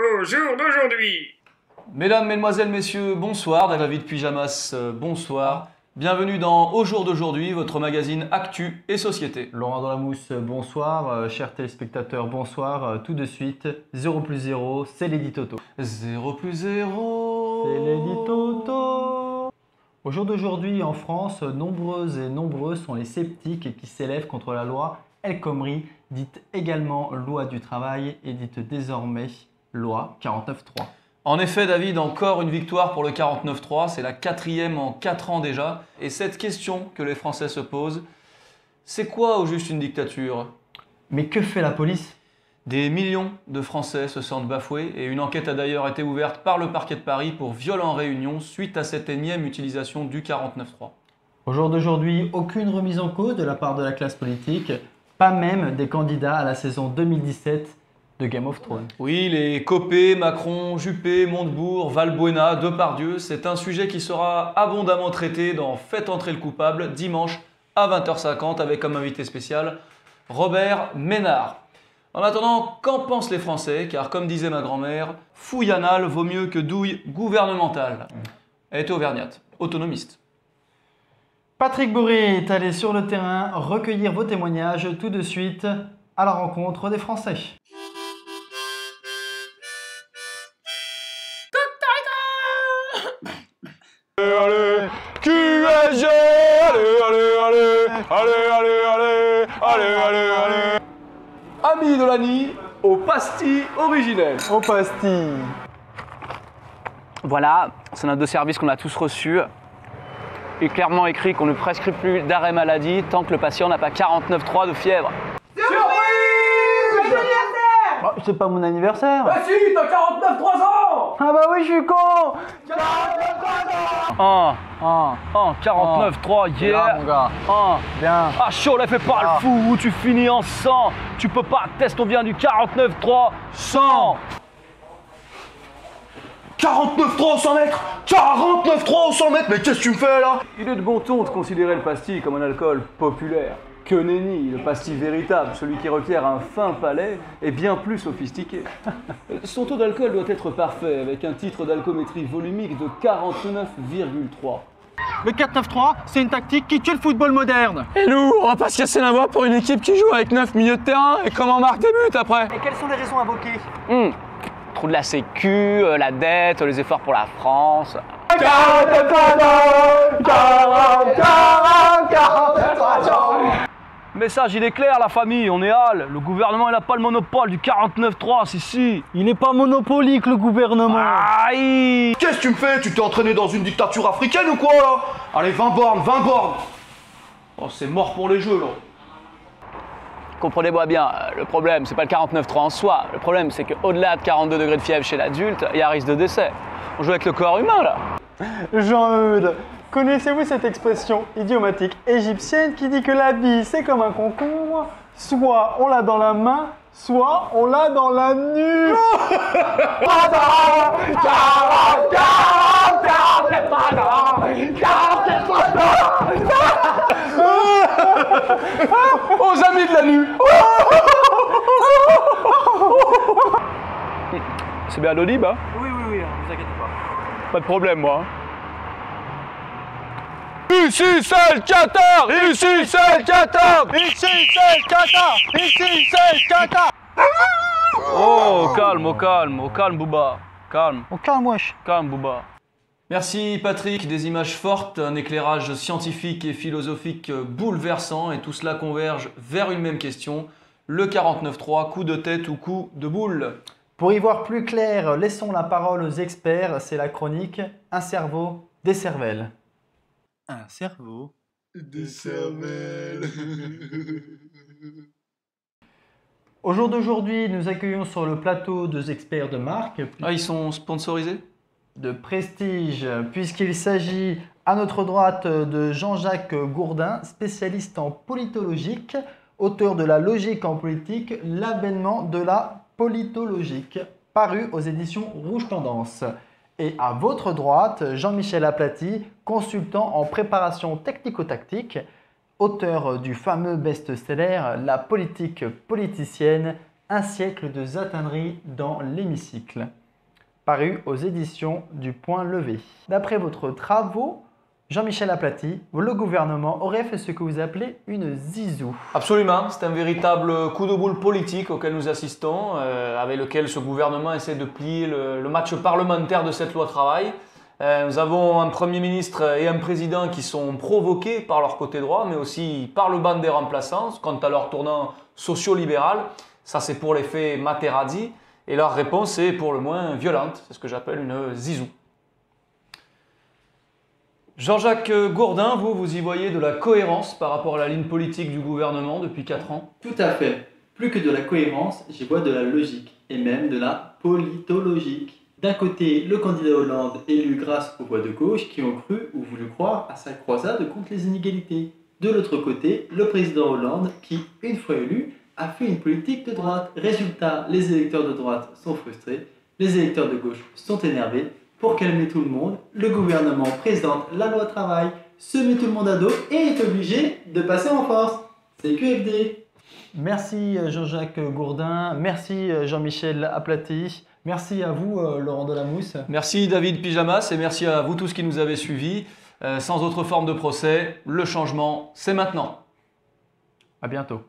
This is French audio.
au jour d'aujourd'hui. Mesdames, Mesdemoiselles, Messieurs, bonsoir. David Pyjamas, bonsoir. Bienvenue dans Au jour d'aujourd'hui, votre magazine Actu et Société. Laurent Delamousse, bonsoir. Chers téléspectateurs, bonsoir. Tout de suite, 0 plus 0, c'est Lady Toto. 0 plus 0. C'est Lady Toto. Au jour d'aujourd'hui, en France, nombreuses et nombreux sont les sceptiques qui s'élèvent contre la loi El Khomri, dite également loi du travail et dite désormais loi 49.3. En effet, David, encore une victoire pour le 49.3, c'est la 4e en 4 ans déjà. Et cette question que les Français se posent, c'est quoi au juste une dictature? Mais que fait la police? Des millions de Français se sentent bafoués et une enquête a d'ailleurs été ouverte par le parquet de Paris pour viol en réunion suite à cette énième utilisation du 49.3. Au jour d'aujourd'hui, aucune remise en cause de la part de la classe politique, pas même des candidats à la saison 2017 de Game of Thrones. Oui, les Copé, Macron, Juppé, Montebourg, Valbuena, Depardieu, c'est un sujet qui sera abondamment traité dans Faites entrer le coupable, dimanche à 20h50 avec comme invité spécial Robert Ménard. En attendant, qu'en pensent les Français? Car comme disait ma grand-mère, fouille anale vaut mieux que douille gouvernementale. Elle était auvergnate, autonomiste. Patrick Bourré est allé sur le terrain recueillir vos témoignages tout de suite à la rencontre des Français. Allez, QSG, allez. Amis de l'ANI, au pastis originel. Au pastis. Voilà, c'est notre de service qu'on a tous reçu. Il est clairement écrit qu'on ne prescrit plus d'arrêt maladie tant que le patient n'a pas 49,3 de fièvre. Surprise! Oh, c'est pas mon anniversaire. Bah si, t'as 49,3 ans! Ah bah oui, je suis con. 49,3 Là, hier. mon gars. Bien. Ah chaud, là fais pas le fou, tu finis en 100. Tu peux pas, test, on vient du 49,3, 100. 49,3 au 100 mètres! 49,3 au 100 mètres! Mais qu'est-ce que tu me fais là? Il est de bon ton de considérer le pastis comme un alcool populaire. Que nenni, le pastis véritable, celui qui requiert un fin palais, est bien plus sophistiqué. Son taux d'alcool doit être parfait, avec un titre d'alcoométrie volumique de 49,3. Le 4-9-3, c'est une tactique qui tue le football moderne. Et nous, on va pas se casser la voix pour une équipe qui joue avec 9 milieux de terrain et comment on marque des buts après? Et quelles sont les raisons invoquées? Trou de la sécu, la dette, les efforts pour la France. Message, il est clair, la famille, on est hal. Le gouvernement, il n'a pas le monopole du 49,3, si. Il n'est pas monopolique, le gouvernement. Aïe! Qu'est-ce que tu me fais? Tu t'es entraîné dans une dictature africaine ou quoi là? Allez, 20 bornes, 20 bornes! Oh, c'est mort pour les jeux là. Comprenez-moi bien, le problème, c'est pas le 49,3 en soi. Le problème, c'est qu'au-delà de 42 degrés de fièvre chez l'adulte, il y a un risque de décès. On joue avec le corps humain, là. Jean-Eudes, connaissez-vous cette expression idiomatique égyptienne qui dit que la vie, c'est comme un concombre, soit on l'a dans la main, soit on l'a dans la nuque. Aux amis de la nuit! C'est bien audible, hein? Oui, ne vous inquiétez pas. Pas de problème, moi. Ici c'est le Qatar! Ici c'est le Qatar! Ici, c'est le Qatar. Ici, c'est le Qatar. Oh, au calme, Bouba. Calme, On calme, wesh. calme, Bouba. Merci Patrick, des images fortes, un éclairage scientifique et philosophique bouleversant et tout cela converge vers une même question, le 49.3, coup de tête ou coup de boule? Pour y voir plus clair, laissons la parole aux experts, c'est la chronique Un cerveau, des cervelles. Un cerveau, Des cervelles. Au jour d'aujourd'hui, nous accueillons sur le plateau deux experts de marque, Ah, ils sont sponsorisés? de prestige, puisqu'il s'agit à notre droite de Jean-Jacques Gourdin, spécialiste en politologique, auteur de La logique en politique, l'avènement de la politologique, paru aux éditions Rouge Tendance. Et à votre droite, Jean-Michel Aplati, consultant en préparation technico-tactique, auteur du fameux best-seller La politique politicienne, Un siècle de zatannerie dans l'hémicycle, paru aux éditions du Point Levé. D'après votre travaux, Jean-Michel Aplathy, le gouvernement aurait fait ce que vous appelez une zizou. Absolument, c'est un véritable coup de boule politique auquel nous assistons, avec lequel ce gouvernement essaie de plier le match parlementaire de cette loi travail. Nous avons un Premier ministre et un président qui sont provoqués par leur côté droit, mais aussi par le banc des remplaçants, quant à leur tournant socio-libéral. Ça, c'est pour l'effet Materazzi. Et leur réponse est pour le moins violente. C'est ce que j'appelle une zizou. Jean-Jacques Gourdin, vous y voyez de la cohérence par rapport à la ligne politique du gouvernement depuis 4 ans? Tout à fait. Plus que de la cohérence, j'y vois de la logique, et même de la politologique. D'un côté, le candidat Hollande élu grâce aux voix de gauche qui ont cru ou voulu croire à sa croisade contre les inégalités. De l'autre côté, le président Hollande qui, une fois élu, a fait une politique de droite. Résultat, les électeurs de droite sont frustrés, les électeurs de gauche sont énervés. Pour calmer tout le monde, le gouvernement présente la loi travail, se met tout le monde à dos et est obligé de passer en force. C'est QFD. Merci Jean-Jacques Gourdin, merci Jean-Michel Aplathy, merci à vous Laurent Delamousse. Merci David Pyjamas et merci à vous tous qui nous avez suivis. Sans autre forme de procès, le changement, c'est maintenant. À bientôt.